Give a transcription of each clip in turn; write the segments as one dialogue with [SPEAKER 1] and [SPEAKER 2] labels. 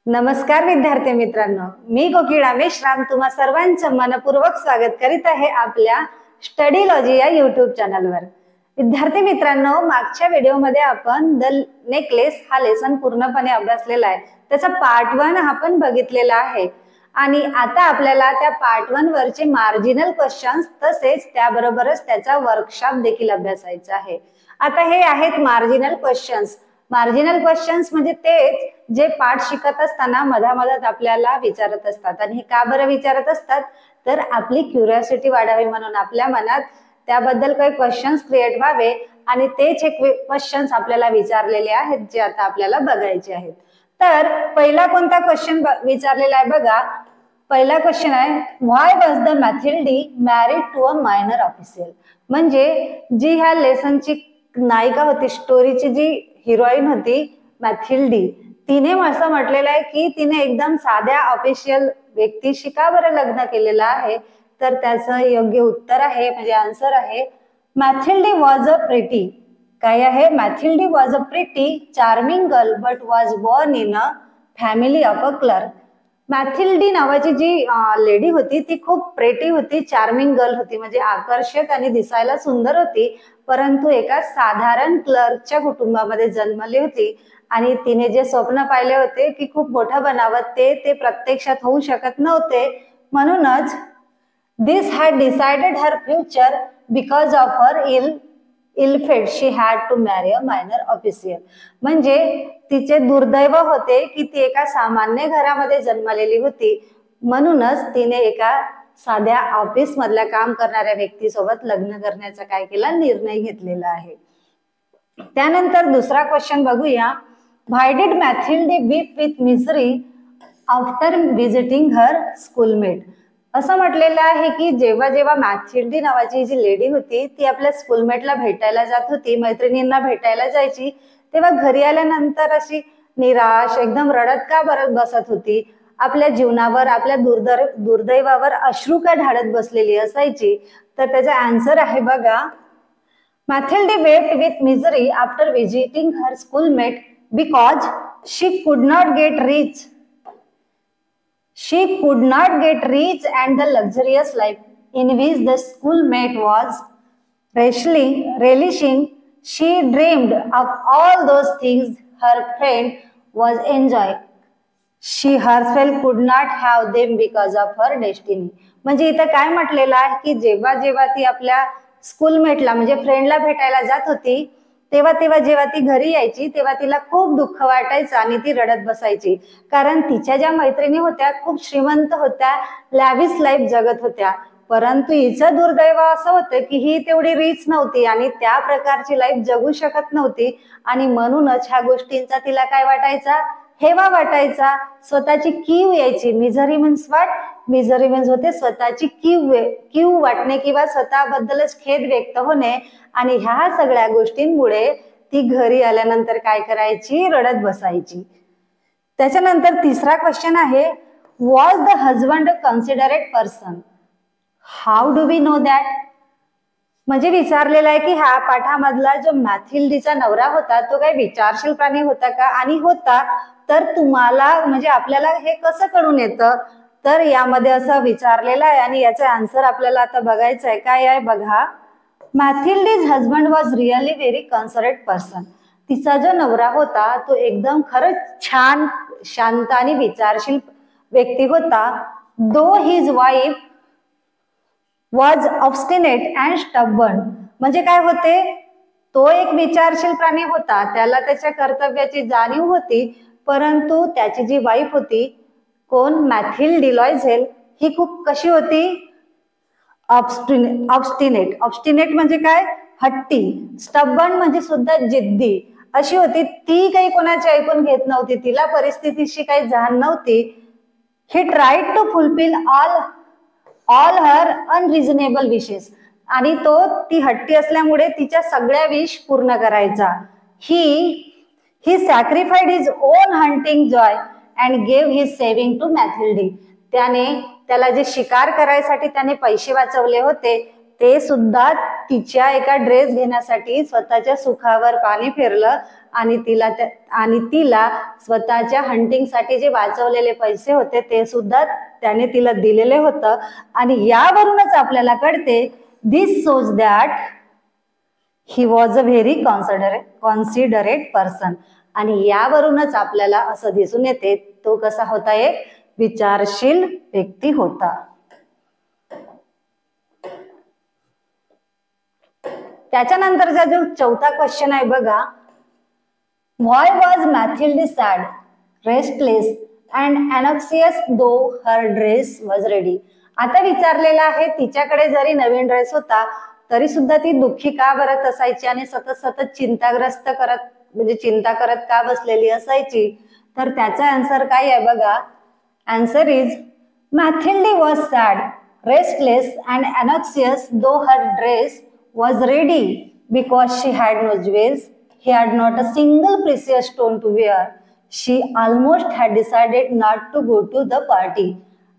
[SPEAKER 1] नमस्कार विद्यार्थी मित्रांनो, मी कोकिळा मेश्राम तुम्हा सर्वांचं मनपूर्वक स्वागत करीत आहे आपल्या स्टडी लॉजी या यूट्यूब चॅनलवर। विद्यार्थी मित्रांनो, मागच्या व्हिडिओमध्ये आपण द नेकलेस हा लेसन पूर्णपणे अभ्यासलेला आहे। त्याचा पार्ट 1 आपण बघितलेला आहे आणि आता आपल्याला त्या पार्ट 1 वरचे मार्जिनल क्वेश्चन्स तसेच त्याबरोबरच त्याचा वर्कशॉप देखील अभ्यासायचा आहे। आता हे आहेत मार्जिनल क्वेश्चन्स। मार्जिनल क्वेश्चन्स म्हणजे तेच जे पाठ शिकत असताना मधामधात आपल्याला विचारत असतात आणि हे का बरं विचारत असतात तर आपली क्युरिओसिटी वाढावी म्हणून, आपल्या मनात त्याबद्दल काही क्वेश्चन्स क्रिएट व्हावे आणि तेच एक क्वेश्चन्स आपल्याला विचारलेले आहेत जे आता आपल्याला बघायचे आहेत। तर पहिला कोणता क्वेश्चन विचारलेला आहे बघा। पहिला क्वेश्चन आहे, why was the Mathilde married to a minor official. म्हणजे जी ह्या लेसनची नायिका होती, स्टोरीची जी हिरोईन होती मॅथिल्डी, तिने असं म्हटलेलं आहे की तिने एकदम साध्या ऑफिशियल व्यक्तीशी का बरं लग्न केलेलं आहे। तर त्याचं योग्य उत्तर आहे म्हणजे आन्सर आहे, मॅथिल्डी वॉज अ प्रिटी। काय आहे? Mathilde was a pretty charming girl but was born in a family of a clerk. Mathilde नावाची जी लेडी होती ती खूप प्रेटी होती, चार्मिंग गर्ल होती, म्हणजे आकर्षक आणि दिसायला सुंदर होती, परंतु एका साधारण क्लर्कच्या कुटुंबामध्ये जन्मली होती आणि तिने जे स्वप्न पाहिले होते की खूप मोठं बनावं ते प्रत्यक्षात होऊ शकत नव्हते। म्हणूनच this had decided her future because of her ill fate she had to marry a minor official. म्हणजे तिचे दुर्दैव होते की ती एका सामान्य घरामध्ये जन्मलेली होती, म्हणूनच तिने एका साध्या ऑफिस मधल्या काम करणाऱ्या व्यक्तीसोबत लग्न करण्याचा काय केला, निर्णय घेतलेला आहे। त्यानंतर दुसरा क्वेश्चन बघूया, why did Mathilde weep with misery after visiting her schoolmate. असं म्हटलेलं आहे की जेव्हा जेव्हा मॅथिल्डी नावाची जी लेडी होती ती आपल्या स्कूलमेटला भेटायला जात होती, मैत्रिणींना भेटायला जायची, तेव्हा घरी आल्यानंतर अशी निराश एकदम रडत का बरं बसत होती, आपल्या जीवनावर आपल्या दुर्दैवावर अश्रू का ढाळत बसलेली असायची। तर त्याचा आन्सर आहे बघा, मॅथिल्डी wept with misery after visiting her schoolmate because she could not get rich. She could not get rich and the luxurious life in which the schoolmate was relishing. She dreamed of all those things her friend was enjoying. She herself could not have them because of her destiny. म्हणजे इथं काय म्हटलेलं आहे की जेव्हा जेव्हा ती आपल्या स्कूलमेटला म्हणजे फ्रेंडला भेटायला जात होती तेव्हा जेव्हा ती घरी यायची तेव्हा तिला खूप दुःख वाटायचं आणि ती रडत बसायची, कारण तिच्या ज्या मैत्रिणी होत्या खूप श्रीमंत होत्या, लॅविश लाईफ जगत होत्या, परंतु हिचं दुर्दैव असं होतं की ही तेवढी रिच नव्हती आणि त्या प्रकारची लाईफ जगू शकत नव्हती आणि म्हणूनच ह्या गोष्टींचा तिला काय वाटायचा, हेवा वाटायचा, स्वतःची कीव यायची। Misery means what, misery means होते स्वतःची कीव वाटणे किंवा स्वतःबद्दलच खेद व्यक्त होणे आणि ह्या सगळ्या गोष्टींमुळे ती घरी आल्यानंतर काय करायची, रडत बसायची। त्याच्यानंतर तिसरा क्वेश्चन आहे, was the husband considerate person. How do we know that. म्हणजे विचारलेला आहे की ह्या पाठामधला जो मॅथिल्डीचा नवरा होता तो काय विचारशील प्राणी होता का, आणि होता तर तुम्हाला म्हणजे आपल्याला हे कसं कळून येतं, तर यामध्ये असं विचारलेलं आहे आणि याचा आन्सर आपल्याला आता बघायचं आहे। काय आहे बघा, Mathilde's husband was really very considerate person. तिचा जो नवरा होता तो एकदम खरंच छान, शांत आणि विचारशील व्यक्ती होता। Though his wife was obstinate and stubborn. म्हणजे काय होते, तो एक विचारशील प्राणी होता, त्याला त्याच्या कर्तव्याची जाणीव होती, परंतु त्याची जी वाईफ होती कोण, मॅथिल्डी लॉयझेल, ही खूप कशी होती, ऑब्स्टिनेट। ऑब्स्टिनेट म्हणजे काय, हट्टी। स्टबर्न म्हणजे सुद्धा जिद्दी अशी होती। ती काही कोणाची ऐकून घेत नव्हती, तिला परिस्थितीची काही जाण नव्हती। He tried to fulfil all her unreasonable wishes. आणि ती हट्टी असल्यामुळे तिच्या सगळ्या विश पूर्ण करायचा। He sacrificed his own hunting joy and gave his saving to Mathilde. त्याला जे शिकार करायसाठी त्याने पैसे वाचवले होते ते सुद्धा तिच्या एका ड्रेस घेण्यासाठी स्वतःच्या सुखावर पाणी फिरलं आणि तिला स्वतःच्या हंटिंगसाठी जे वाचवलेले पैसे होते ते सुद्धा त्याने तिला दिलेले होतं. आणि यावरूनच आपल्याला कळते this shows that he was a very considerate person. आणि यावरूनच आपल्याला असं दिसून येते तो कसा होता, एक विचारशील व्यक्ती होता. त्याच्यानंतरचा जो चौथा क्वेश्चन आहे बघा, why was Mathilde sad, restless and anxious though her dress was ready. आता विचारलेला आहे तिच्याकडे जरी नवीन ड्रेस होता तरी सुद्धा ती दुःखी का बरत असायची आणि सतत चिंता करत का बसलेली असायची. तर त्याचा आन्सर काय आहे बघा, answer is Mathilde was sad, restless and anxious though her dress was ready because she had no jewels, he had not a single precious stone to wear. She almost had decided not to go to the party.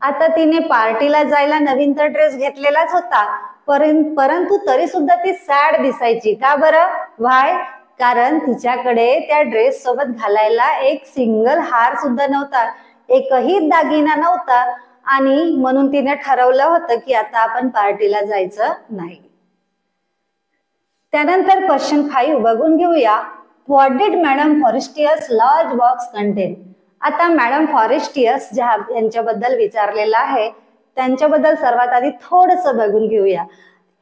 [SPEAKER 1] आता तिने पार्टीला जायला नवीन तर dress घेतलेलाच होता, परंतु तरी सुद्धा ती सॅड दिसायची. का बरं? व्हाय? कारण तिच्याकडे त्या ड्रेस सोबत घालायला एक सिंगल हार सुद्धा नव्हता, एकही दागिना नव्हता. आणि म्हणून तिने ठरवलं होतं की आता आपण पार्टीला जायचं नाही. त्यानंतर क्वेश्चन 5 बघून घेऊया. What did madam Forestier's large box contain. आता मॅडम फॉरेस्टियस ज्या यांच्याबद्दल विचारलेला आहे त्यांच्याबद्दल सर्वात आधी थोडंसं बघून घेऊया.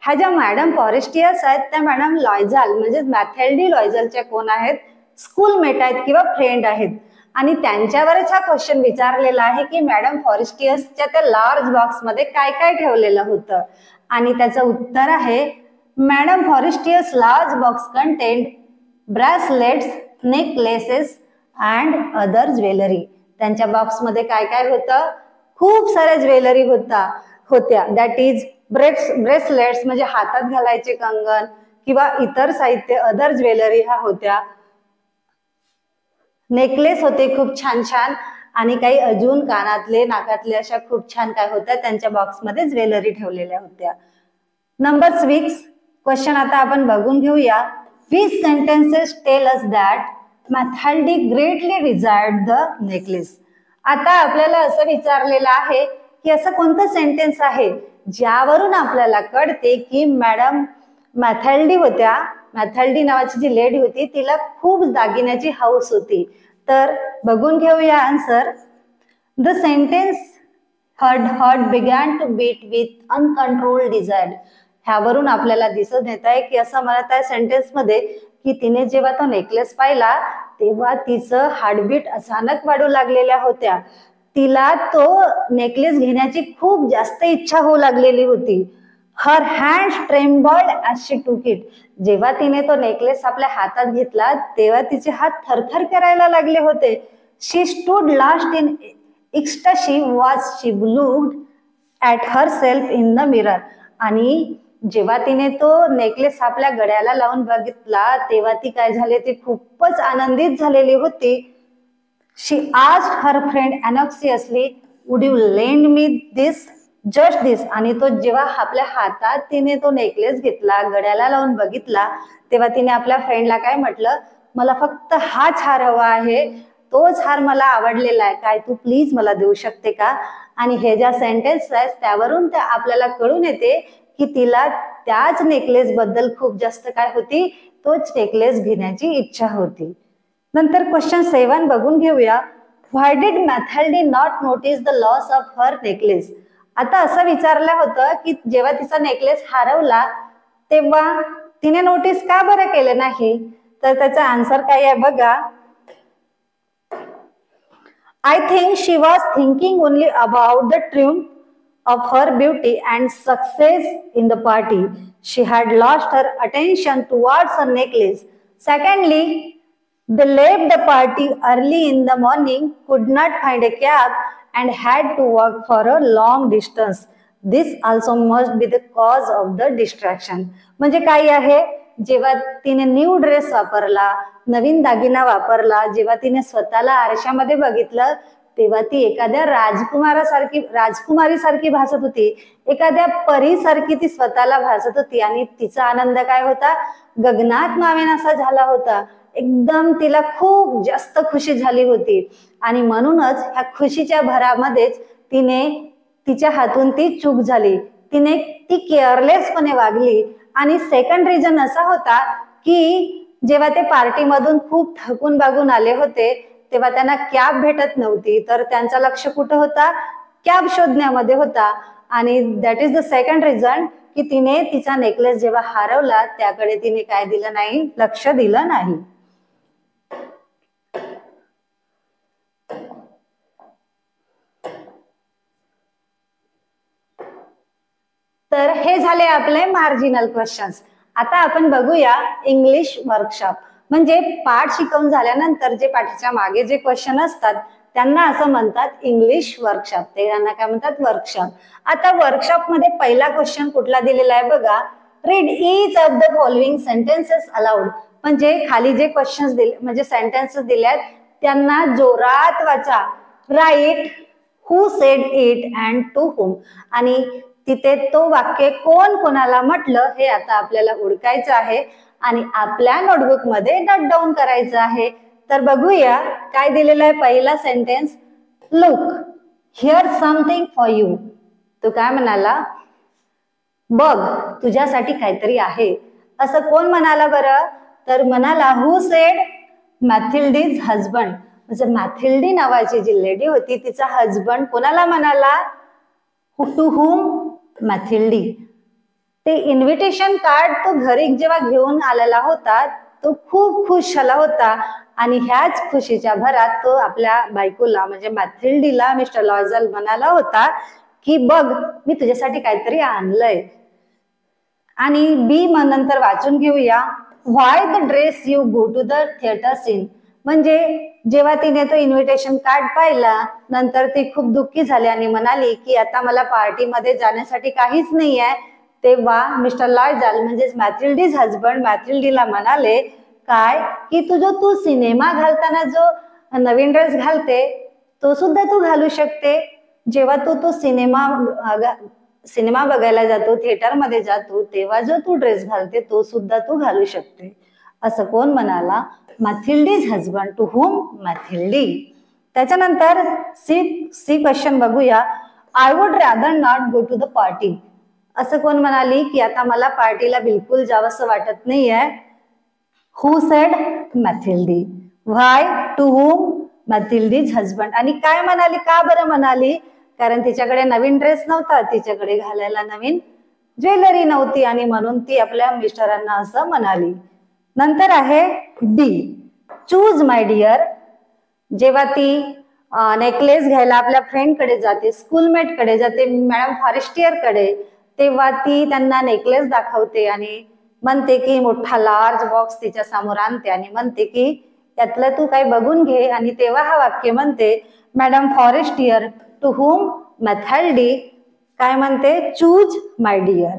[SPEAKER 1] ह्या ज्या मॅडम फॉरेस्टियस आहेत त्या मॅडम लॉयझाल म्हणजे मॅथिल्डे लॉयझालच्या कोण आहेत, स्कूलमेट आहेत किंवा फ्रेंड आहेत. आणि त्यांच्यावरच हा क्वेश्चन विचारलेला आहे की मॅडम फॉरेस्टियसच्या त्या लार्ज बॉक्स मध्ये काय काय ठेवलेलं होतं. आणि त्याचं उत्तर आहे Madam Forestier's large box contained bracelets, necklaces and other jewelry. त्यांच्या बॉक्स मध्ये काय काय होतं, खूप साऱ्या ज्वेलरी होत्या. दॅट इज ब्रेसलेट्स म्हणजे हातात घालायचे कंगन किंवा इतर साहित्य, अदर ज्वेलरी ह्या होत्या. नेकलेस होते खूप छान छान आणि काही अजून कानातले नाकातले अशा खूप छान काय होत्या त्यांच्या बॉक्स मध्ये ज्वेलरी ठेवलेल्या होत्या. नंबर 6 क्वेश्चन आता आपण बघून घेऊया. Which sentences tell us that Mathilde greatly desired the necklace. आता आपल्याला असं विचारलेलं आहे की असं कोणतं सेंटेन्स आहे ज्यावरून आपल्याला कळते की मॅडम मॅथिल्डे होत्या, मॅथिल्डे नावाची जी लेडी होती तिला खूप दागिन्याची हौस होती. तर बघून घेऊया answer. The sentence her heart began to beat with uncontrolled desire. ह्यावरून आपल्याला दिसत येत आहे की असं म्हणत आहे सेंटेन्स मध्ये की तिने जेव्हा तो नेकलेस पाहिला तेव्हा तिचं हार्टबीट अचानक वाढू लागलेल्या होत्या. तिला तो नेकलेस घेण्याची खूप जास्त इच्छा होऊ लागलेली होती. Her hands trembled as she took it. जेव्हा तिने तो नेकलेस आपल्या हातात घेतला तेव्हा तिचे हात थरथर करायला लागले होते. She stood lost in ecstasy as she looked at herself in the mirror. आणि जेव्हा तिने तो नेकलेस आपल्या गळ्याला लावून बघितला तेव्हा ती काय झाली, ती खूपच आनंदित झालेली होती. She asked her friend anxiously would you lend me this just this. आणि तो जेव्हा आपल्या हातात तिने तो नेकलेस घेतला, गळ्याला लावून बघितला तेव्हा तिने आपल्या फ्रेंडला काय म्हटलं, मला फक्त हाच हार हवा आहे, तोच हार मला आवडलेला आहे, काय तू प्लीज मला देऊ शकते का. आणि हे ज्या सेंटेन्स आहेत त्यावरून आपल्याला कळून येते की तिला त्याच नेकलेस बद्दल खूप जास्त काय होती, तोच नेकलेस घेण्याची इच्छा होती. नंतर क्वेश्चन 7 बघून घेऊया. Why did Mathilde not notice the loss of her necklace. आता असं विचारलं होतं की जेव्हा तिचा नेकलेस हरवला तेव्हा तिने नोटीस का बरं केलं नाही. तर त्याचा आन्सर काय आहे बघा. I think she was thinking only about the triumph of her beauty and success in the party. She had lost her attention towards her necklace. Secondly, they left the party early in the morning, could not find a cab and had to walk for a long distance. This also must be the cause of the distraction. म्हणजे काय आहे, जेव्हा तिने new dress वापरला, नवीन दागिना वापरला, जेव्हा तिने स्वतःला आरशामध्ये बघितलं तेव्हा ती एखाद्या राजकुमारी सारखी भासत होती, एखाद्या परीसारखी ती स्वतःला भासत होती आणि तिचा आनंद काय होता, गगनात मावेनासा झाला होता. एकदम तिला खूप जास्त खुशी झाली होती आणि म्हणूनच ह्या खुशीच्या भरामध्येच तिच्या हातून ती चूक झाली. ती केअरलेसपणे वागली आणि सेकंड रिझन असा होता की जेव्हा ते पार्टीमधून खूप थकून बागून आले होते तेव्हा त्यांना कॅब भेटत नव्हती, तर त्यांचा लक्ष कुठं होता, कॅब शोधण्यामध्ये होता. आणि that is the second reason की तिने तिचा नेकलेस जेव्हा हरवला त्याकडे तिने काय दिलं नाही, लक्ष दिलं नाही. तर हे झाले आपले मार्जिनल क्वेश्चन्स. आता आपण बघूया इंग्लिश वर्कशॉप. म्हणजे पाठ शिकवून झाल्यानंतर जे पाठीच्या मागे जे क्वेश्चन असतात त्यांना असं म्हणतात इंग्लिश वर्कशॉप. ते त्यांना काय म्हणतात, वर्कशॉप. आता वर्कशॉप मध्ये पहिला क्वेश्चन कुठला दिलेला आहे बघा, read each of the following sentences allowed. म्हणजे खाली जे क्वेश्चन्स दिले म्हणजे सेंटेन्सेस दिले आहेत त्यांना जोरात वाचा. Right who said it and to whom. आणि तिथे तो वाक्य कोण कोणाला म्हटलं हे आता आपल्याला ओळखायचं आहे आणि आपल्या नोटबुक मध्ये नोट डाऊन करायचं आहे. तर बघूया काय दिलेलं आहे. पहिला sentence, look here something for you. तो काय म्हणाला, बघ तुझ्यासाठी काहीतरी आहे. असं कोण म्हणाला बरं, तर म्हणाला हू सेड, मॅथिल्डीज हजबंड. म्हणजे मॅथिल्डी नावाची जी लेडी होती तिचा हजबंड कोणाला म्हणाला, टू हुम, मॅथिल्डी. ते इन्व्हिटेशन कार्ड तो घरी जेव्हा घेऊन आलेला होता तो खूप खुश झाला होता आणि ह्याच खुशीच्या भरात तो आपल्या बायकोला म्हणजे मॅथिल्डीला मिस्टर लॉयझल म्हणाला होता की बघ मी तुझ्यासाठी काहीतरी आणलंय. आणि बी नंतर वाचून घेऊया, why the dress you go to the theatre scene. म्हणजे जेव्हा तिने तो इन्व्हिटेशन कार्ड पाहिला नंतर ती खूप दुःखी झाली आणि म्हणाली की आता मला पार्टीमध्ये जाण्यासाठी काहीच नाही आहे. तेव्हा मिस्टर लॉयझल म्हणजेच मॅथिल्डीज हजबंड मॅथिल्डीला म्हणाले काय की तू सिनेमा घालताना जो नवीन ड्रेस घालते तो सुद्धा तू घालू शकते. जेव्हा तू सिनेमा बघायला जातो, थिएटरमध्ये जातो तेव्हा जो तू ड्रेस घालते तो सुद्धा तू घालू शकते. असं कोण म्हणाला, मॅथिल्डीज हजबंड, टू हुम, मॅथिल्डी. त्याच्यानंतर सी क्वेश्चन बघूया, I would rather not go to the party. असं कोण म्हणाली की आता मला पार्टीला बिलकुल जावंसं वाटत नाहीये. Who said, Mathilde. Why, to whom, Mathilde's husband. आणि काय म्हणाली, का बरं म्हणाली, कारण तिच्याकडे नवीन ड्रेस नव्हता, तिच्याकडे घालायला नवीन ज्वेलरी नव्हती आणि म्हणून ती आपल्या मिस्टरांना असं म्हणाली. नंतर आहे डी, चूज माय डिअर. जेव्हा ती नेकलेस घ्यायला आपल्या फ्रेंडकडे जाते, स्कूलमेट कडे जाते, मॅडम फॉरेस्टियर कडे, तेव्हा ती त्यांना नेकलेस दाखवते आणि म्हणते की मोठा लार्ज बॉक्स तिच्या समोर आणते आणि म्हणते की त्यातलं तू काही बघून घे. आणि तेव्हा हा वाक्य म्हणते, मॅडम फॉरेस्टियर, टू हुम, मॅथिल्डी काय म्हणते, चूज माय डिअर.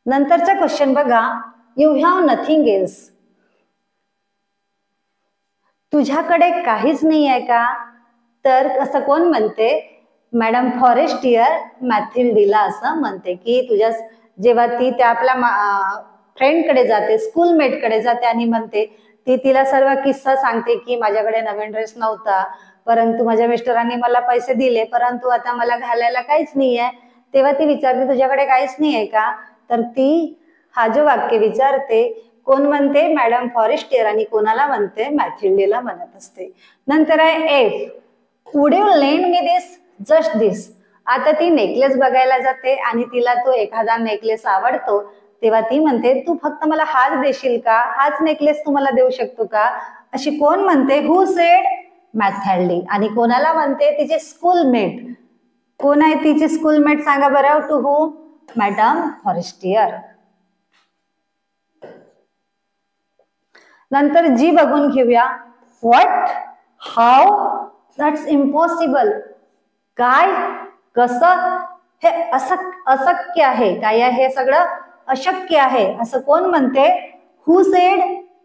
[SPEAKER 1] नंतरचा क्वेश्चन बघा, यू हॅव नथिंग एल्स. तुझ्याकडे काहीच नाही आहे का. तर असं कोण म्हणते, मॅडम फॉरेस्टियर मॅथिल्डीला असं म्हणते की जेव्हा ती त्या आपल्या फ्रेंडकडे जाते, स्कूलमेट कडे जाते आणि म्हणते, ती तिला सर्व किस्सा सांगते की माझ्याकडे नवीन ड्रेस नव्हता परंतु माझ्या मिस्टरांनी मला पैसे दिले परंतु आता मला घालायला काहीच नाहीये. तेव्हा ती विचारते तुझ्याकडे काहीच नाहीये का. तर ती हा जो वाक्य विचारते कोण म्हणते, मॅडम फॉरेस्टियर आणि कोणाला म्हणते, मॅथिल्डीला म्हणत असते. नंतर आहे F, would you lend me this, just this. आता ती नेकलेस बघायला जाते आणि तिला तो एखादा नेकलेस आवडतो तेव्हा ती म्हणते तू फक्त मला हाच देशील का, हाच नेकलेस तू मला देऊ शकतो का. अशी कोण म्हणते, हू सेड, मॅथिल्डी. आणि कोणाला म्हणते, तिचे स्कूलमेट. कोण आहे तिचे स्कूलमेट सांगा बरं, टू हुम, मॅडम फॉरेस्टियर. नंतर जी बघून घेऊया, व्हॉट, हाऊ, दॅट्स इम्पॉसिबल. काय, कसं, हे अशक्य आहे. काय आहे हे सगळं अशक्य आहे असं कोण म्हणते? Who said?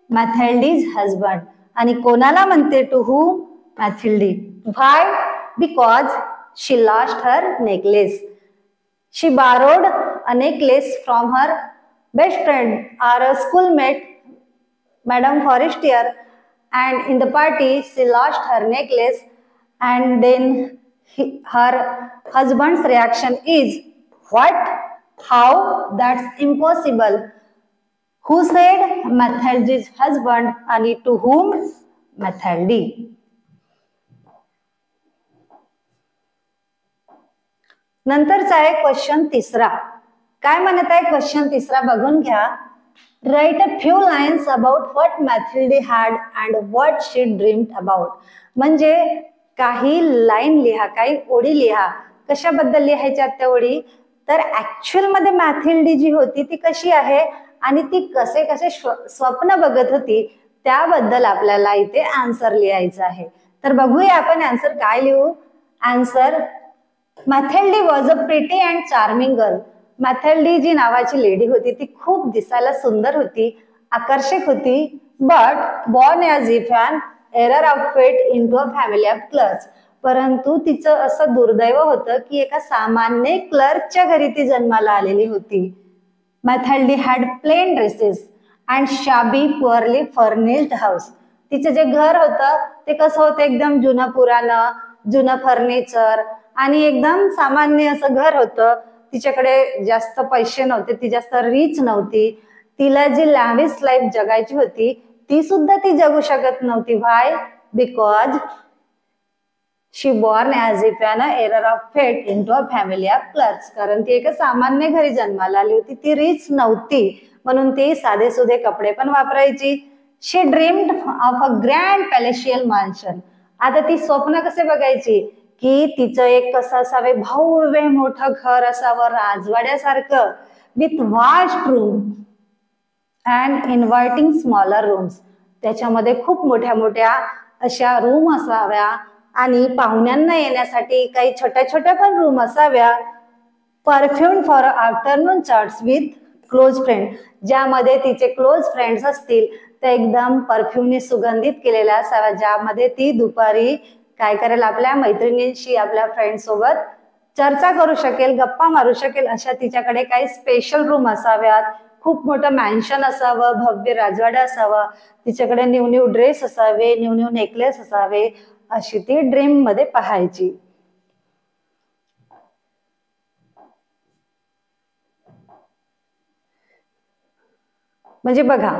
[SPEAKER 1] Mathilde's husband. आणि कोणाला म्हणते? To whom? Mathilde. Why? Because she lost her necklace. She borrowed a necklace from her best friend or a schoolmate, Madame Forestier, and in the party she lost her necklace, and then her husband's reaction is, what? How? That's impossible. Who said? Methilde's husband. आणि to whom? Methilde. नंतरचा आहे question तिसरा. काय म्हणत आहे question तिसरा बघून घ्या. Write a few lines about what Mathilde had and what she dreamed about. म्हणजे काही लाईन लिहा, काही ओळी लिहा. कशाबद्दल लिहायच्या त्या ओळी? तर ऍक्च्युअल मध्ये मॅथिल्डी जी होती ती कशी आहे आणि ती कसे कसे स्वप्न बघत होती त्याबद्दल आपल्याला इथे आन्सर लिहायचं आहे. तर बघूया आपण आन्सर काय लिहू. Answer, Mathilde was a pretty and charming girl. Mathilde जी नावाची लेडी होती ती खूप दिसायला सुंदर होती, आकर्षक होती. But born as if an error of fate into a family of clerks. परंतु तिचं असं दुर्दैव होतं की एका सामान्य क्लर्कच्या घरी ती जन्माला आलेली होती. Mathilde had plain dresses and shabby poorly furnished house. तिचं जे घर होतं ते कसं होतं? एकदम जुनं पुराणं, जुनं फर्निचर आणि एकदम सामान्य असं घर होतं. तिच्याकडे जास्त पैसे नव्हते, ती जास्त रिच नव्हती. तिला जी लॅविश लाईफ जगायची होती ती सुद्धा ती जगू शकत नव्हती. Why? Because she born as if an error of fate into a family of clerks. कारण ती एका सामान्य घरी जन्माला आली होती, ती रिच नव्हती, म्हणून ती साधे सुधे कपडे पण वापरायची. She dreamed of a grand palatial mansion. आता ती स्वप्न कसे बघायची की तिचं एक कसं असावे, भव्य मोठं घर असावं राजवाड्यासारखं, with vast room and inviting smaller rooms. त्याच्यामध्ये खूप मोठ्या मोठ्या अशा रूम असाव्या आणि पाहुण्यांना येण्यासाठी काही छोट्या छोट्या पण रूम असाव्या. Perfume for afternoon chats with close friend. ज्यामध्ये तिचे क्लोज फ्रेंड्स असतील त्या एकदम परफ्यूमने सुगंधित केलेल्या असाव्या, ज्यामध्ये ती दुपारी काय करेल? आपल्या मैत्रिणींशी, आपल्या फ्रेंड सोबत चर्चा करू शकेल, गप्पा मारू शकेल. अशा तिच्याकडे काही स्पेशल रूम असाव्यात. खूप मोठं मॅन्शन असावं, भव्य राजवाडा असावा. तिच्याकडे न्यू न्यू ड्रेस असावे, न्यू न्यू नेकलेस असावे, अशी ती ड्रीम मध्ये पाहायची. म्हणजे बघा,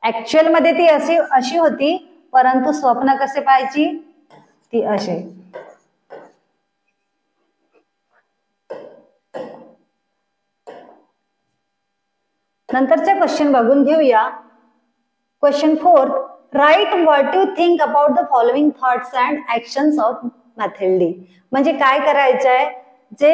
[SPEAKER 1] ऍक्च्युअल मध्ये ती अशी होती, परंतु स्वप्न कसे पाहायची? ती असे. नंतरचा क्वेश्चन बघून घेऊया. Question 4. Write what you think about the following thoughts and actions of Mathilde. म्हणजे काय करायचंय? जे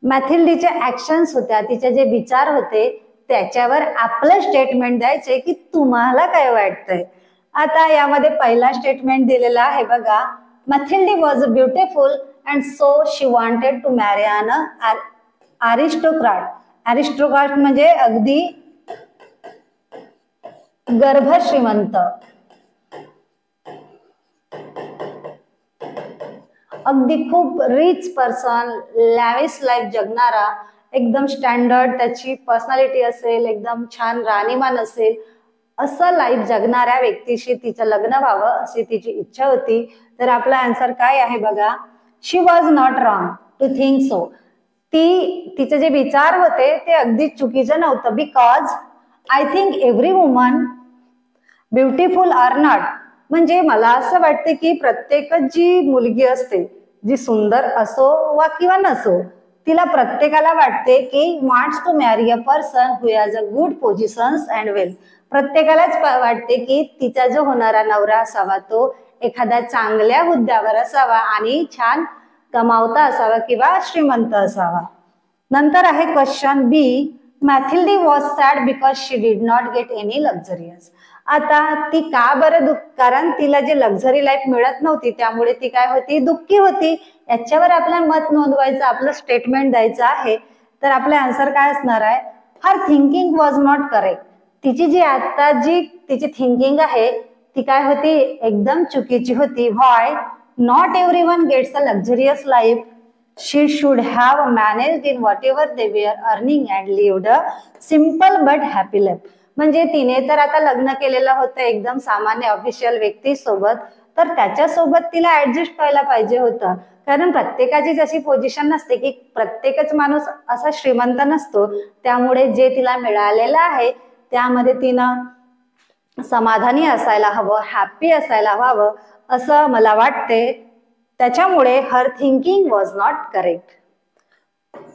[SPEAKER 1] मॅथिल्डीचे ऍक्शन्स होत्या, तिचे जे विचार होते त्याच्यावर आपलं स्टेटमेंट द्यायचे की तुम्हाला काय वाटतंय. आता यामध्ये पहिला स्टेटमेंट दिलेला आहे बघा. Mathilde was beautiful and so she wanted to marry an अरिस्टोक्रॅट. अरिस्टोक्रॅट म्हणजे अगदी गर्भ श्रीमंत, अगदी खूप रिच पर्सन, लॅविश लाईफ जगणारा, एकदम स्टँडर्ड त्याची पर्सनॅलिटी असेल, एकदम छान राहणीमान असेल, असं लाईफ जगणाऱ्या व्यक्तीशी तिचं लग्न व्हावं अशी तिची इच्छा होती. तर आपला आन्सर काय आहे बघा. She was not wrong to think so. तिचे जे विचार होते ते अगदी चुकीचं नव्हतं. Because I think every woman beautiful are not. म्हणजे मला असं वाटते की प्रत्येकच जी मुलगी असते, जी सुंदर असो वा किंवा नसो, तिला प्रत्येकाला वाटते की wants to marry a person who has a good positions and wealth. प्रत्येकालाच वाटते की तिचा जो होणारा नवरा असावा तो एखाद्या चांगल्या हुद्द्यावर असावा आणि छान कमावता असावा किंवा श्रीमंत असावा. नंतर आहे question B. Mathilde was sad because she did not get any luxurious. आता ती का बरं कारण तिला जे लक्झरी लाईफ मिळत नव्हती त्यामुळे ती काय होती? दुःखी होती. याच्यावर आपलं मत नोंदवायचं, आपलं स्टेटमेंट द्यायचं आहे. तर आपले आन्सर काय असणार आहे, her thinking was not correct. तिची थिंकिंग आहे ती काय होती, एकदम चुकीची होती. Why, not everyone gets a luxurious life. She should have managed in whatever they were earning and lived a simple but happy life. म्हणजे तिने तर आता लग्न केलेलं होतं एकदम सामान्य ऑफिशियल व्यक्ती सोबत, तर त्याच्यासोबत तिला ऍडजस्ट व्हायला पाहिजे होतं. कारण प्रत्येकाची जशी पोझिशन नसते की प्रत्येकच माणूस असा श्रीमंत नसतो. त्यामुळे जे तिला मिळालेलं आहे त्यामध्ये तिनं समाधानी असायला हवं, हॅप्पी असायला हवं असं मला वाटते. त्याच्यामुळे her thinking was not correct.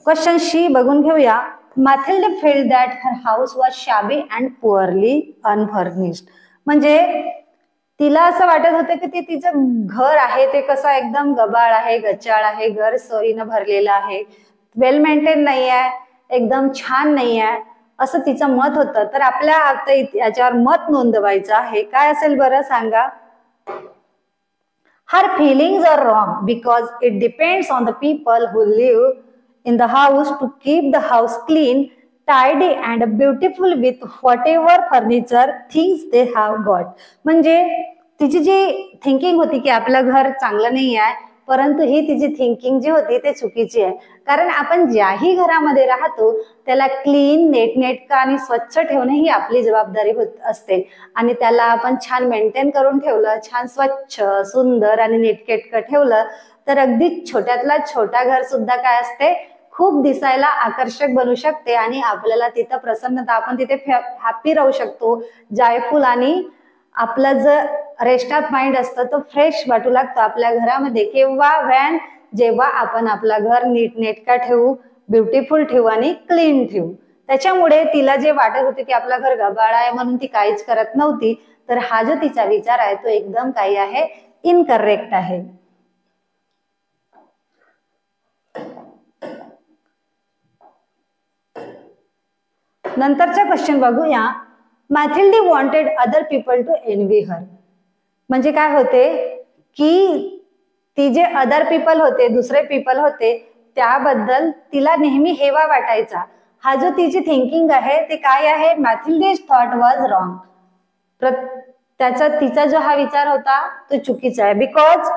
[SPEAKER 1] Question C बघून घेऊया. Mathilda felt that her house was shabby and poorly unfurnished. म्हणजे तिला असं वाटत होतं की ते तिचं घर आहे ते कसं एकदम गबाळ आहे, गचाळ आहे, घर सोयीनं भरलेलं आहे, वेल मेंटेन नाही आहे, एकदम छान नाही आहे असं तिचं मत होतं. तर आपल्या आता याच्यावर मत नोंदवायचं आहे. काय असेल बरं सांगा. हर feelings are wrong because it depends on the people who live in the house to keep the house clean, tidy and beautiful with whatever furniture things they have got. म्हणजे तिची जी थिंकिंग होती की आपलं घर चांगलं नाही आहे, परंतु ही तिची थिंकिंग जी होती ते चुकीची आहे. कारण आपण ज्याही घरामध्ये राहतो त्याला क्लीन, नेटनेटका आणि स्वच्छ ठेवणे ही आपली जबाबदारी होत असते. आणि त्याला आपण छान मेंटेन करून ठेवलं, छान स्वच्छ, सुंदर आणि नीटकेटकं ठेवलं तर अगदी छोट्यातला छोटा घर सुद्धा काय असते, खूप दिसायला आकर्षक बनू शकते आणि आपल्याला तिथं प्रसन्नता, आपण तिथे हॅपी राहू शकतो, जॉयफुल, आणि आपलं जर रेस्ट ऑफ माइंड असतं तो फ्रेश वाटू लागतो आपल्या घरामध्ये. जेव्हा आपण आपलं घर नीटनेटका ठेवू, ब्युटिफुल ठेवू आणि क्लीन ठेवू. त्याच्यामुळे तिला जे वाटत होते की आपलं घर गबाळ आहे म्हणून ती काहीच करत नव्हती. तर हा जो तिचा विचार आहे तो एकदम काही आहे, इनकरेक्ट आहे. नंतरचा क्वेश्चन बघूया. Mathilda wanted other people to envy her. म्हणजे काय होते की ती जे अदर पीपल होते, दुसरे पीपल होते, त्याबद्दल तिला नेहमी हेवा वाटायचा. हा जो तिची थिंकिंग आहे ते काय आहे, मॅथिल्डा's थॉट वॉज रॉंग. तिचा जो हा विचार होता तो चुकीचा आहे. Because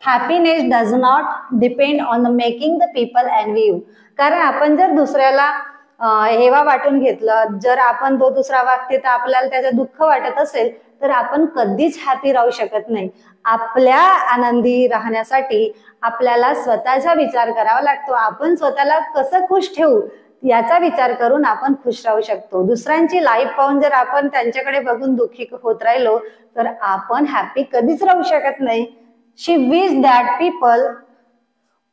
[SPEAKER 1] happiness does not depend on the making the people envy you. कारण आपण जर दुसऱ्याला हेवा वाटून घेतलं, जर आपण तो दुसरा वागते तर आपल्याला त्याचं दुःख वाटत असेल तर आपण कधीच हॅपी राहू शकत नाही. आपल्या आनंदी राहण्यासाठी आपल्याला स्वतःचा विचार करावा लागतो. आपण स्वतःला कसं खुश ठेवू याचा विचार करून आपण खुश राहू शकतो. दुसऱ्यांची लाईफ पाहून जर आपण त्यांच्याकडे बघून दुःखी होत राहिलो तर आपण हॅपी कधीच राहू शकत नाही. She wish that people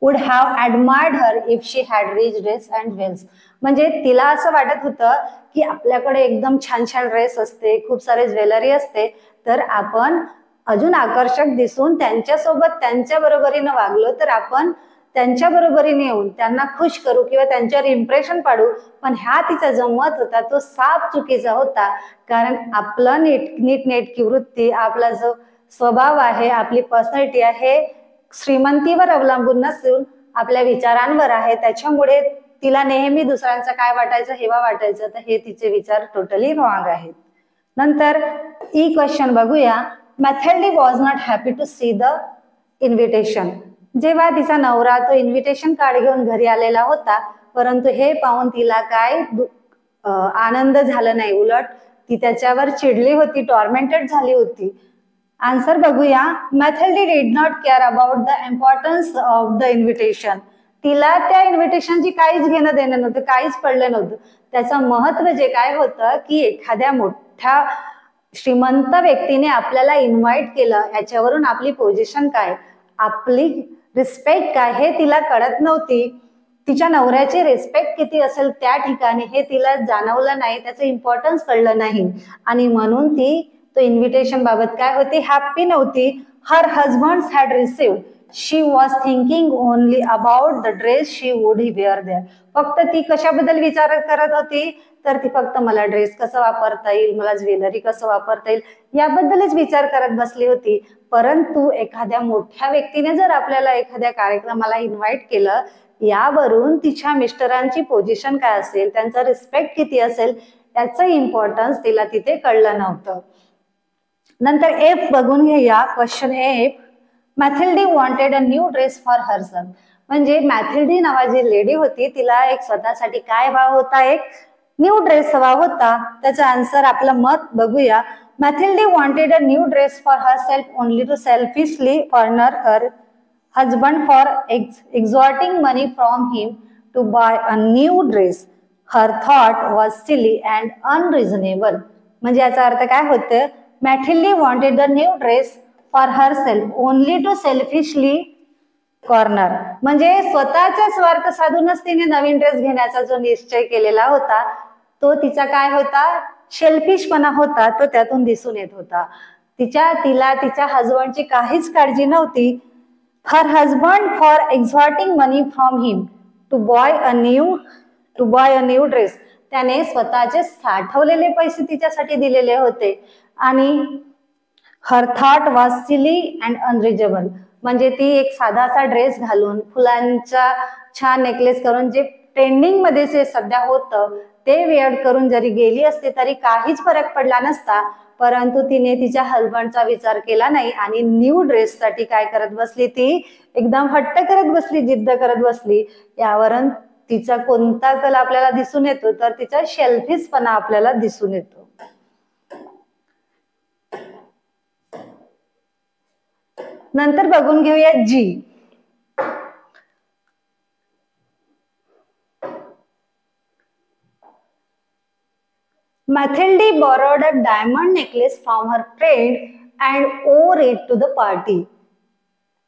[SPEAKER 1] would have admired her if she had rich dress and wealth. म्हणजे तिला असं वाटत होतं की आपल्याकडे एकदम छान छान ड्रेस असते, खूप सारे ज्वेलरी असते, तर आपण अजून आकर्षक दिसून त्यांच्यासोबत त्यांच्या बरोबरीनं वागलो तर आपण त्यांच्या बरोबरीने येऊन त्यांना खुश करू किंवा त्यांच्यावर इम्प्रेशन पाडू. पण हा तिचा जो मत होता तो साफ चुकीचा होता. कारण आपलं नीटनेटकी वृत्ती, आपला जो स्वभाव आहे, आपली पर्सनॅलिटी आहे, श्रीमंतीवर अवलंबून नसून आपल्या विचारांवर आहे. त्याच्यामुळे तिला नेहमी दुसऱ्यांचं काय वाटायचं, हेवा वाटायचं, तर हे तिचे विचार टोटली रॉंग आहेत. नंतर ई क्वेश्चन बघूया. Mathilda was not happy to see the invitation. जेव्हा तिचा नवरा तो इन्व्हिटेशन कार्ड घेऊन घरी आलेला होता, परंतु हे पाहून तिला काय आनंद झाला नाही, उलट ती त्याच्यावर चिडली होती, टॉर्मेंटेड झाली होती. आन्सर बघूया. Mathilda did not care about the importance of the invitation. तिला त्या इन्व्हिटेशनची काहीच घेणं देणं नव्हतं, काहीच पडलं नव्हतं. त्याचं महत्व जे काय होतं की एखाद्या मोठ्या श्रीमंत व्यक्तीने आपल्याला इन्व्हाइट केलं, याच्यावरून आपली पोझिशन काय, आपली रिस्पेक्ट काय हे तिला कळत नव्हती. तिच्या नवऱ्याची रिस्पेक्ट किती असेल त्या ठिकाणी हे तिला जाणवलं नाही, त्याचं इम्पॉर्टन्स कळलं नाही आणि म्हणून ती तो इन्व्हिटेशन बाबत काय होती, हॅपी नव्हती. Her husband had received. She was thinking only about the dress she would wear there. फक्त ती कशाबद्दल विचार करत होती, तर ती फक्त मला ड्रेस कसं वापरता येईल, मला ज्वेलरी कसं वापरता येईल याबद्दलच विचार करत बसली होती. परंतु एखाद्या मोठ्या व्यक्तीने जर आपल्याला एखाद्या कार्यक्रमाला इन्व्हाइट केलं, यावरून तिच्या मिस्टरांची पोझिशन काय असेल, त्यांचा रिस्पेक्ट किती असेल याचं इम्पॉर्टन्स तिला तिथे कळलं नव्हतं. नंतर एफ बघून घेऊया. Question F, Mathilde wanted a new dress for herself. म्हणजे मॅथिल्डी नावाची लेडी होती, तिला एक स्वतःसाठी काय हवा होता, एक न्यू ड्रेस हवा होता. त्याचा आन्सर आपलं मत बघूया. Mathilde wanted a new dress for herself only to selfishly honour her husband for extorting money from him to buy a new dress. Her thought was silly and unreasonable. म्हणजे याचा अर्थ काय होतं, Mathilde wanted a new dress for herself only to selfishly corner. म्हणजे स्वतःचा स्वार्थ साधूनच तिने नवीन dress घेण्याचा जो निश्चय केलेला होता तो तिचा काय होता, शेल्फिशपणा होता, तो त्यातून दिसून येत होता. तिला तिच्या हजबंडची काहीच काळजी नव्हती. Her husband for extorting money from him to buy a new dress. त्याने स्वतःचे साठवलेले पैसे तिच्यासाठी दिलेले होते. आणि her thought was silly and unreasonable. म्हणजे ती एक साधासा ड्रेस घालून फुलांचा छान नेकलेस करून जे ट्रेंडिंग मध्ये जे सध्या होतं ते वेअर करून जरी गेली असते तरी काहीच फरक पडला नसता. परंतु तिने तिच्या हजबंडचा विचार केला नाही आणि न्यू ड्रेस साठी काय करत बसली, ती एकदम हट्ट करत बसली, जिद्द करत बसली. यावरून तिचा कोणता कल आपल्याला दिसून येतो, तर तिचा शेल्फिशपणा आपल्याला दिसून येतो. नंतर बघून घेऊया जी. Mathilde borrowed a diamond necklace from her friend and wore it to the party.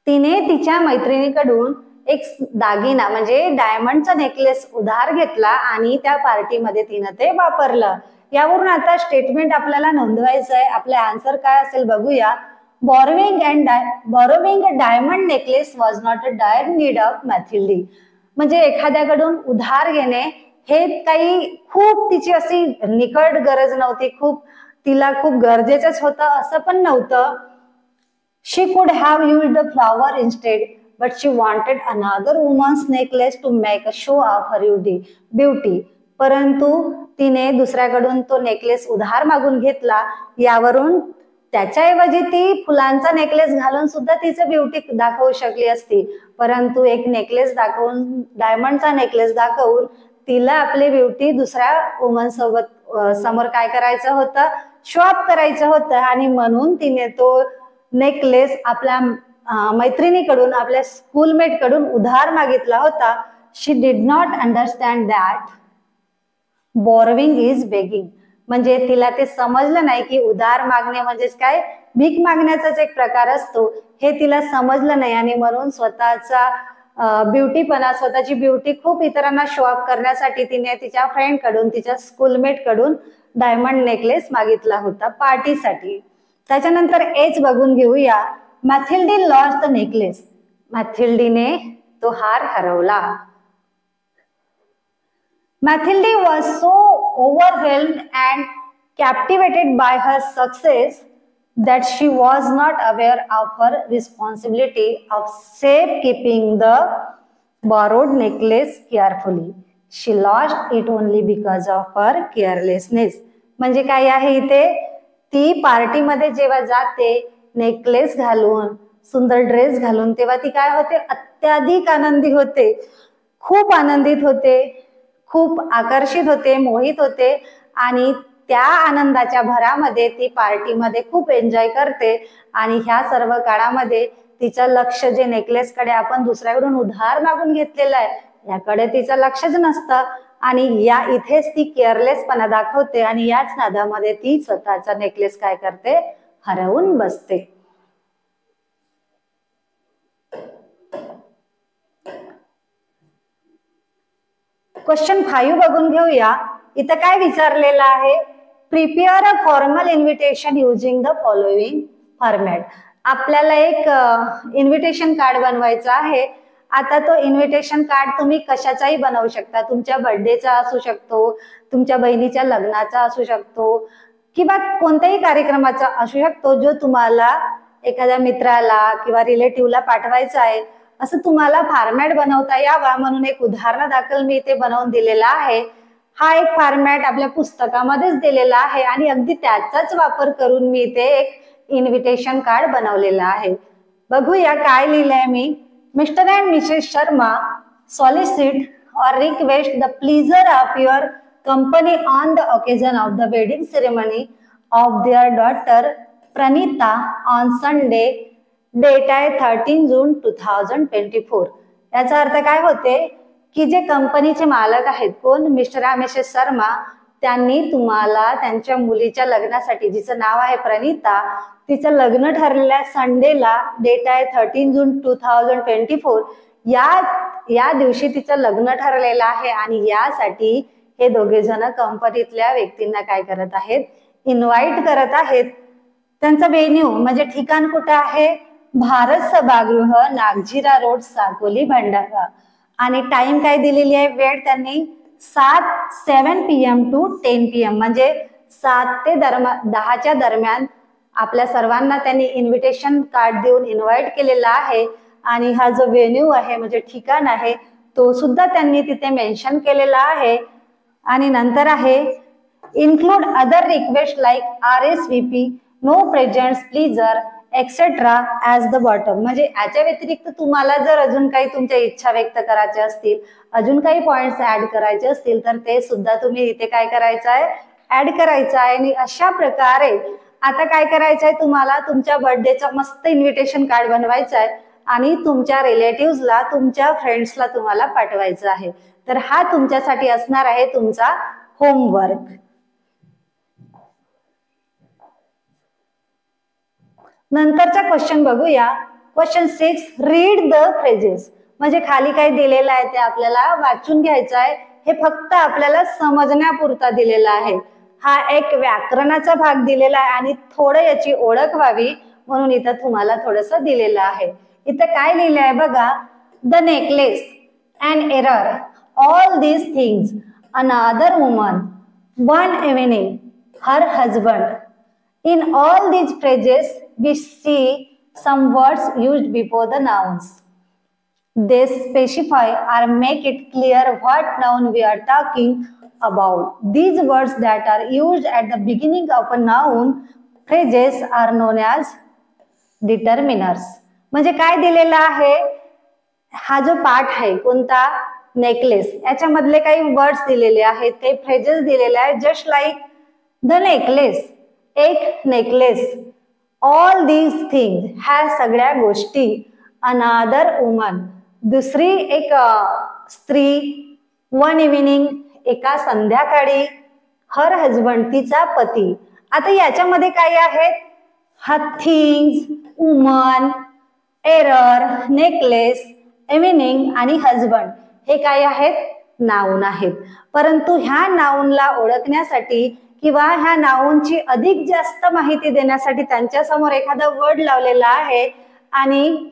[SPEAKER 1] तिने तिच्या मैत्रिणीकडून एक दागिना म्हणजे डायमंडचा नेकलेस उधार घेतला आणि त्या पार्टीमध्ये तिने ते वापरलं. यावरून आता स्टेटमेंट आपल्याला नोंदवायचं आहे. आपले आन्सर काय असेल बघूया. borrowing a diamond necklace was not a dire need of Mathilde. म्हणजे एखाद्याकडून उधार घेणे हे काही खूप तिची अशी निकट गरज नव्हती, तिला खूप गरजेचंच होतं असं पण नव्हतं. She could have used the flower instead, but she wanted another woman's necklace to make a show of her beauty. परंतु तिने दुसऱ्याकडून तो नेकलेस उधार मागून घेतला. यावरून त्याच्याऐवजी ती फुलांचा नेकलेस घालून सुद्धा तिचं ब्युटी दाखवू शकली असती. परंतु एक नेकलेस दाखवून, डायमंडचा नेकलेस दाखवून तिला आपली ब्युटी दुसऱ्या वुमन सोबत समोर काय करायचं होतं, शो ऑफ करायचं होतं. आणि म्हणून तिने तो नेकलेस आपल्या मैत्रिणीकडून, आपल्या स्कूलमेट कडून उधार मागितला होता. She did not understand that borrowing is begging. म्हणजे तिला ते समजलं नाही की उधार मागणे म्हणजेच काय, भीक मागण्याचाच एक प्रकार असतो, हे तिला समजलं नाही. आणि म्हणून स्वतःचा ब्युटीपणा, स्वतःची ब्युटी खूप इतरांना शो ऑफ करण्यासाठी तिने तिच्या फ्रेंड कडून, तिच्या स्कूलमेट कडून डायमंड नेकलेस मागितला होता पार्टीसाठी. त्याच्यानंतर एच बघून घेऊया. Mathilde lost the necklace. मॅथिल्डीने तो हार हरवला. Mathilde was so overwhelmed and captivated by her success that she was not aware of her responsibility of safekeeping the borrowed necklace carefully. She lost it only because of her carelessness. म्हणजे काय आहे इथे, ती पार्टीमध्ये जेव्हा जाते necklace घालून, सुंदर ड्रेस घालून, तेव्हा ती काय होते, अत्याधिक आनंदी होते, खूप आनंदित होते, खूप आकर्षित होते, मोहित होते. आणि त्या आनंदाच्या भरामध्ये ती पार्टीमध्ये खूप एन्जॉय करते. आणि ह्या सर्व काळामध्ये तिचं लक्ष जे नेकलेस कडे आपण दुसऱ्याकडून उधार मागून घेतलेलं आहे याकडे तिचं लक्षच नसतं. आणि या इथेच ती केअरलेसपणा दाखवते आणि याच नादामध्ये ती स्वतःचा नेकलेस काय करते, हरवून बसते. क्वेश्चन 5 बघून घेऊया. इथं काय विचारलेलं आहे, prepare a formal invitation using the following format. आपल्याला एक इन्व्हिटेशन कार्ड बनवायचं आहे. आता तो इन्व्हिटेशन कार्ड तुम्ही कशाचाही बनवू शकता. तुमच्या बर्थडेचा असू शकतो, तुमच्या बहिणीच्या लग्नाचा असू शकतो, किंवा कोणत्याही कार्यक्रमाचा असू शकतो जो तुम्हाला एखाद्या मित्राला किंवा रिलेटिव्हला पाठवायचा आहे. असं तुम्हाला फॉर्मॅट बनवता यावा म्हणून एक उदाहरणादाखल मी इथे बनवून दिलेला आहे. हा एक फॉर्मॅट आपल्या पुस्तकामध्येच दिलेला आहे आणि अगदी त्याचाच वापर करून मी इथे एक इन्व्हिटेशन कार्ड बनवलेला आहे. बघूया काय लिहिलंय मी. Mr and Mrs Sharma solicit or request the pleasure of your company on the occasion of the wedding ceremony of their daughter Pranita on Sunday, date आहे 13 जून 2024. याचा अर्थ काय होते की जे कंपनीचे मालक आहेत कोण, मिस्टर आणि मिसेस शर्मा, त्यांनी तुम्हाला त्यांच्या मुलीच्या लग्नासाठी, जिचं नाव आहे प्रणिता, तिचं लग्न ठरलेल्या संडेला, डेट आहे 13 जून 2024, या दिवशी तिचं लग्न ठरलेलं आहे आणि यासाठी हे दोघे जण कंपनीतल्या व्यक्तींना काय करत आहेत, इन्व्हाइट करत आहेत. त्यांचा वेन्यू म्हणजे ठिकाण कुठं आहे, भारत सभागृह, नागझिरा रोड, साकोली, भंडारा. आणि टाइम काय दिलेली आहे, वेळ त्यांनी 7 PM to 10 PM म्हणजे 7 ते 10च्या दरम्यान आपल्या सर्वांना त्यांनी इन्व्हिटेशन कार्ड देऊन इन्व्हाइट केलेला आहे. आणि हा जो वेन्यू आहे म्हणजे ठिकाण आहे तो सुद्धा त्यांनी तिथे मेन्शन केलेला आहे. आणि नंतर आहे include other request like RSVP, no presents, pleasure, etcetera as the bottom. म्हणजे याच्या व्यतिरिक्त तुम्हाला जर अजून काही तुमच्या इच्छा व्यक्त करायच्या असतील, अजून काही पॉइंट्स ऍड करायचे असतील तर ते सुद्धा तुम्ही इथे काय करायचं आहे, ऍड करायचं आहे. आणि अशा प्रकारे आता काय करायचं आहे, तुम्हाला तुमच्या बर्थडेचं मस्त इन्व्हिटेशन कार्ड बनवायचं आहे आणि तुमच्या रिलेटिव्हजला, तुमच्या फ्रेंड्सला तुम्हाला पाठवायचं आहे. तर हा तुमच्यासाठी असणार आहे तुमचा होमवर्क. नंतरचा क्वेश्चन बघूया. Question 6, read the phrases. म्हणजे खाली काय दिलेलं आहे ते आपल्याला वाचून घ्यायचं आहे. हे फक्त आपल्याला समजण्यापुरता दिलेला आहे. हा एक व्याकरणाचा भाग दिलेला आहे आणि थोडं याची ओळख व्हावी म्हणून इथं तुम्हाला थोडंसं दिलेलं आहे. इथं काय लिहिलं आहे बघा. The necklace, an error, all these things, another woman, one evening, her husband. In all these phrases, we see some words used before the nouns. They specify or make it clear what noun we are talking about. These words that are used at the beginning of a noun phrases are known as determiners. म्हणजे काय दिलेला आहे, हा जो पाठ आहे कोणता, necklace, याच्यामधले काही वर्ड्स दिलेले आहेत, काही फ्रेजेस दिलेले आहेत. जस्ट लाईक द नेकलेस, एक नेकलेस, ऑल दीज थिंग्स, ह्या सगळ्या गोष्टी, अनादर वुमन, दुसरी एक स्त्री, वन इव्हिनिंग, एका संध्याकाळी, हर हजबंड, तिचा पती. आता याच्यामध्ये काय आहेत, हा things, woman, error, necklace, evening आणि हजबंड हे काय आहेत, नाऊन आहेत. परंतु ह्या नाऊनला ओळखण्यासाठी किंवा ह्या नाऊनची अधिक जास्त माहिती देण्यासाठी त्यांच्या समोर एखादा वर्ड लावलेला आहे आणि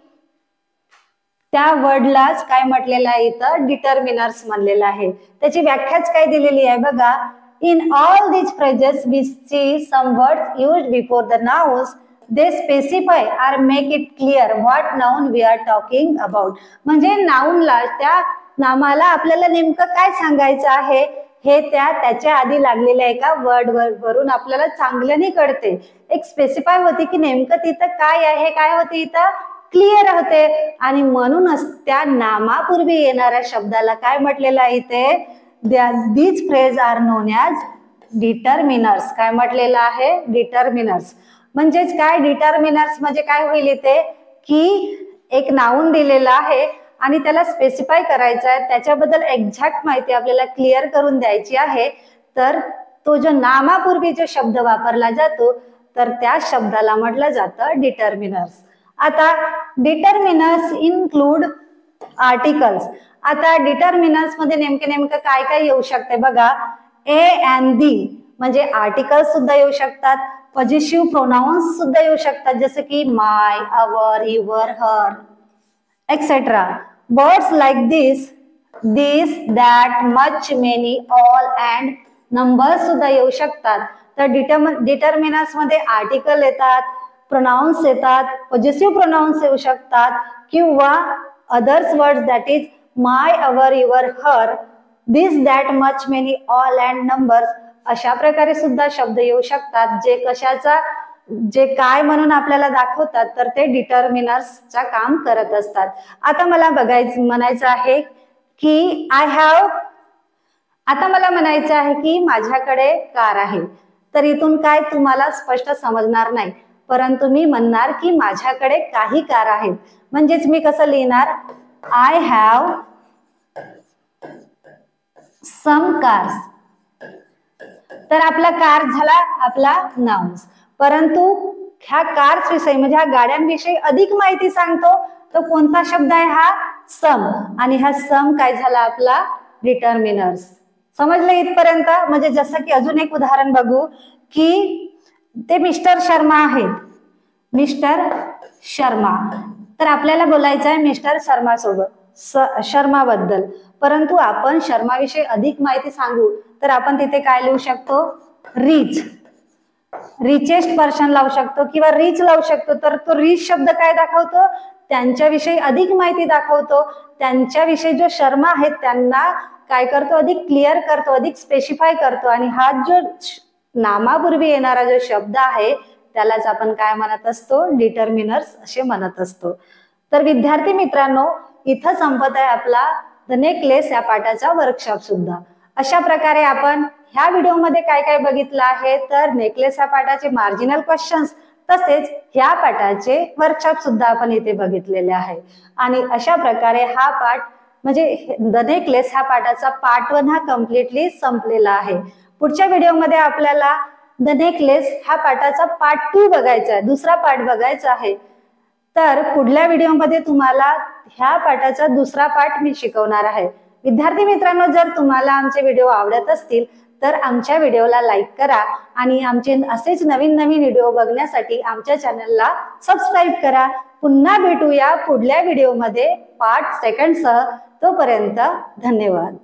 [SPEAKER 1] त्या वर्डलाच काय म्हटलेलं आहे, इथं डिटर्मिनर्स म्हणलेलं आहे. त्याची व्याख्याच काय दिलेली आहे बघा. In all these phrases we see some words used before the nouns. They specify or make it clear what noun we are talking about. म्हणजे नाउनला, त्या नामाला आपल्याला नेमकं काय सांगायचं आहे हे त्याच्या आधी लागलेल्या एका वर्ड वरून आपल्याला चांगल्याने कळते. एक स्पेसिफाय होते की नेमकं तिथं काय आहे, काय होते, इथं क्लिअर होते. आणि म्हणूनच त्या नामापूर्वी येणाऱ्या शब्दाला काय म्हटलेलं आहे इथे, these phrase are known as determiners. काय म्हटलेलं आहे, डिटर्मिनर्स. म्हणजेच काय, डिटर्मिनर्स म्हणजे काय होईल इथे की एक नाऊन दिलेला आहे आणि त्याला स्पेसिफाय करायचं आहे, त्याच्याबद्दल एक्झॅक्ट माहिती आपल्याला क्लिअर करून द्यायची आहे. तर तो जो नामापूर्वी जो शब्द वापरला जातो तर त्या शब्दाला म्हटलं जातं डिटर्मिनर्स. आता डिटर्मिनर्स इन्क्लूड आर्टिकल्स. आता डिटर्मिनर्स मध्ये नेमकं काय काय येऊ शकते बघा. ए अँड दी म्हणजे आर्टिकल्स सुद्धा येऊ शकतात, पॉजिटिव्ह प्रोनाउन्स सुद्धा येऊ शकतात, जसं की my, our, your, her, etcetera. Words like this, that, much, many, all and numbers सुद्धा येऊ शकतात. तर डिटर्मिनर्स मध्ये आर्टिकल येतात, प्रोनाउन्स येतात, पॉजिटिव्ह प्रोनाउन्स येऊ शकतात किंवा others words that is my, our, your, her, this, that, much, many, all and numbers अशा प्रकारे सुद्धा शब्द येऊ शकतात जे कशाचा जे काय म्हणून आपल्याला दाखवतात तर ते डिटर्मिनर्सचा काम करत असतात. आता मला म्हणायचं आहे की आय हॅव, आता मला म्हणायचं आहे की माझ्याकडे कार आहे. तर इथून काय तुम्हाला स्पष्ट समजणार नाही, परंतु मी म्हणणार की माझ्याकडे काही कार आहेत. म्हणजेच मी कसं लिहिणार, आय हॅव सम कार्स. तर आपला कार झाला आपला नाउन्स. परंतु ह्या कार्स विषयी म्हणजे ह्या गाड्यांविषयी अधिक माहिती सांगतो तो कोणता शब्द आहे, हा सम. आणि हा सम काय झाला आपला डिटर्मिनर्स. समजलं इथपर्यंत? म्हणजे जसं की अजून एक उदाहरण बघू की ते मिस्टर शर्मा आहेत. मिस्टर शर्मा, तर आपल्याला बोलायचं आहे मिस्टर शर्मा सोबत, शर्मा बद्दल. परंतु आपण शर्माविषयी अधिक माहिती सांगू तर आपण तिथे काय लिहू शकतो, रिच, रिचेस्ट पर्सन लावू शकतो किंवा रिच लावू शकतो. तर तो रिच शब्द काय दाखवतो, त्यांच्याविषयी अधिक माहिती दाखवतो. त्यांच्याविषयी जो शर्मा आहेत त्यांना काय करतो, अधिक क्लिअर करतो, अधिक स्पेसिफाय करतो. आणि हा जो नामापूर्वी येणारा जो शब्द आहे त्यालाच आपण काय म्हणत असतो, डिटर्मिनर्स असे म्हणत असतो. तर विद्यार्थी मित्रांनो, इथं संपत आहे आपला द नेकलेस या पाठाचा वर्कशॉप सुद्धा. अशा प्रकारे आपण ह्या व्हिडिओमध्ये काय काय बघितलं आहे, तर नेकलेस या पाठाचे मार्जिनल क्वेश्चन्स तसेच ह्या पाठाचे वर्कशॉप सुद्धा आपण इथे बघितलेले आहे. आणि अशा प्रकारे हा पाठ म्हणजे द नेकलेस ह्या पाठाचा पार्ट 1 हा कम्प्लिटली संपलेला आहे. पुढच्या व्हिडिओमध्ये आपल्याला द नेकलेस ह्या पाठाचा पार्ट 2 बघायचा आहे, दुसरा पार्ट बघायचा आहे. तर पुढल्या व्हिडिओमध्ये तुम्हाला ह्या पाठाचा दुसरा पार्ट मी शिकवणार आहे. विद्यार्थी मित्रांनो, जर तुम्हाला आमचे व्हिडिओ आवडत असतील तर आमच्या व्हिडिओला लाईक करा आणि आमचे असेच नवीन नवीन व्हिडिओ बघण्यासाठी आमच्या चॅनलला सबस्क्राईब करा. पुन्हा भेटूया पुढल्या व्हिडिओमध्ये पार्ट 2 सह. तोपर्यंत धन्यवाद.